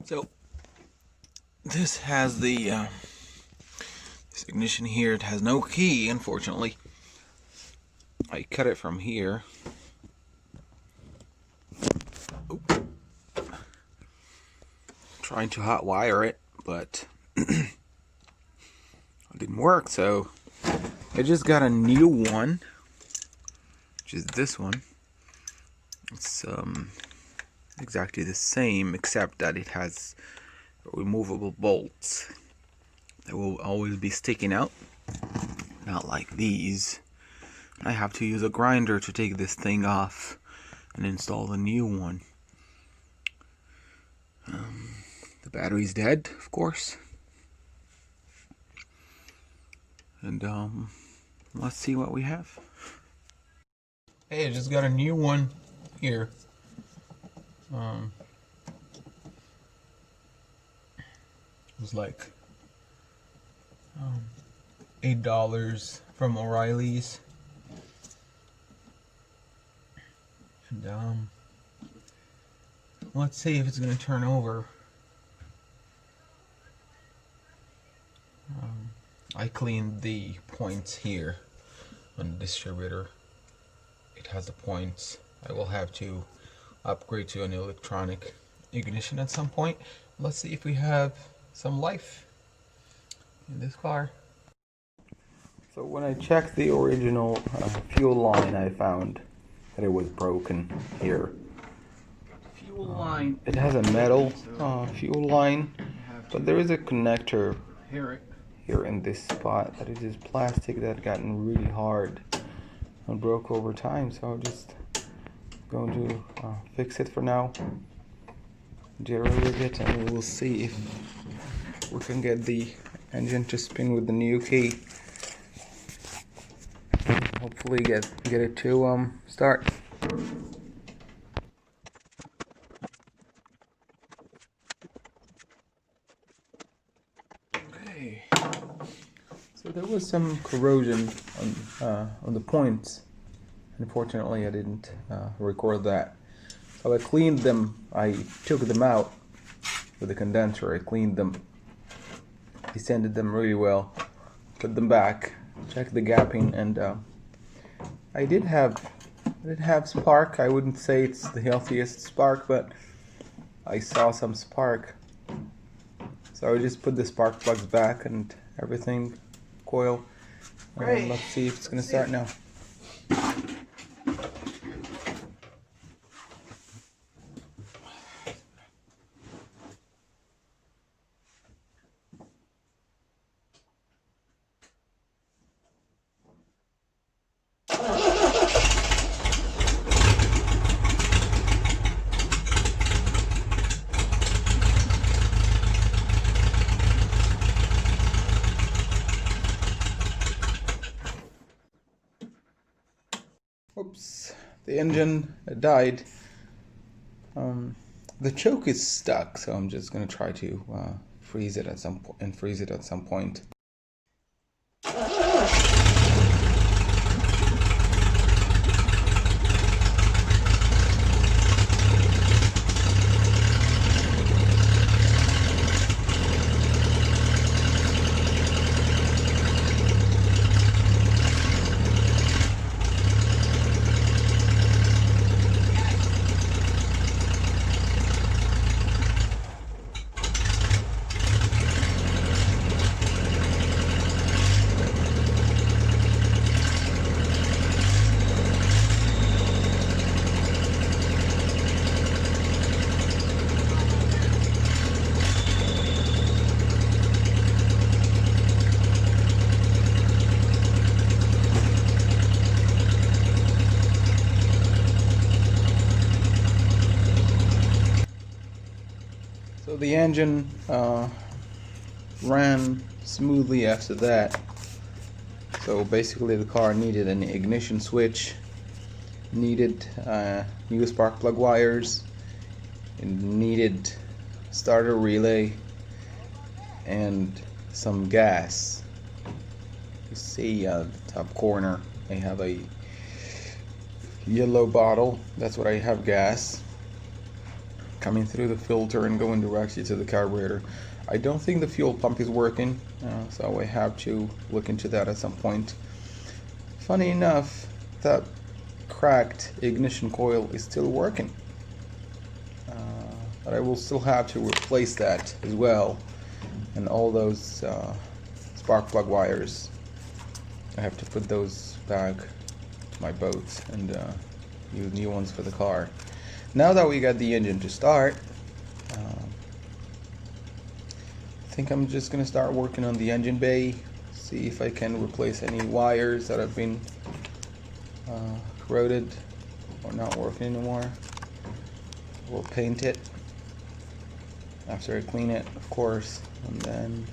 So this has the this ignition here. It has no key, unfortunately. I cut it from here. Oop. Trying to hot wire it, but it didn't work. So I just got a new one, which is this one. It's exactly the same, except that it has removable bolts that will always be sticking out, not like these. I have to use a grinder to take this thing off and install the new one. The battery's dead, of course, and let's see what we have. Hey, I just got a new one here. It was like $8 from O'Reilly's, and let's see if it's gonna turn over. I cleaned the points here on the distributor. It has the points. I will have to upgrade to an electronic ignition at some point. Let's see if we have some life in this car. So when I checked the original fuel line, I found that it was broken here. Fuel line. It has a metal fuel line, but there is a connector here in this spot that is just plastic that gotten really hard and broke over time. So I'm just going to fix it for now, deregulate it, and we will see if we can get the engine to spin with the new key. Hopefully get it to start. Okay, so there was some corrosion on the points. Unfortunately, I didn't record that. So I cleaned them. I took them out with the condenser. I cleaned them, descended them really well, put them back, checked the gapping, and I did have spark. I wouldn't say it's the healthiest spark, but I saw some spark. So I just put the spark plugs back and everything, coil. Let's see if it's gonna start now. Oops, the engine died. The choke is stuck, so I'm just gonna try to freeze it at some point. So the engine ran smoothly after that. So basically the car needed an ignition switch, needed new spark plug wires, it needed starter relay, and some gas. You see the top corner I have a yellow bottle. That's what I have, gas. coming through the filter and going directly to the carburetor. I don't think the fuel pump is working, so I have to look into that at some point. Funny enough, that cracked ignition coil is still working, but I will still have to replace that as well, and all those spark plug wires, I have to put those back to my boat and use new ones for the car. Now that we got the engine to start, I think I'm just gonna start working on the engine bay, see if I can replace any wires that have been corroded or not working anymore. We'll paint it after I clean it, of course, and then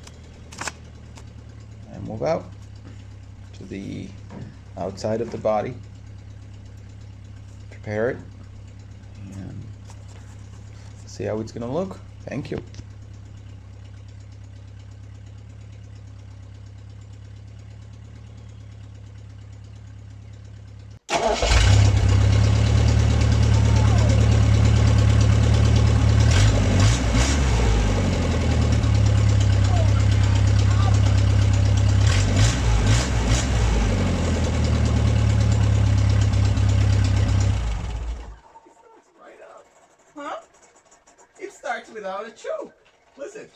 I move out to the outside of the body, prepare it, and see how it's gonna look. Thank you. Huh? It starts without a choke. Listen.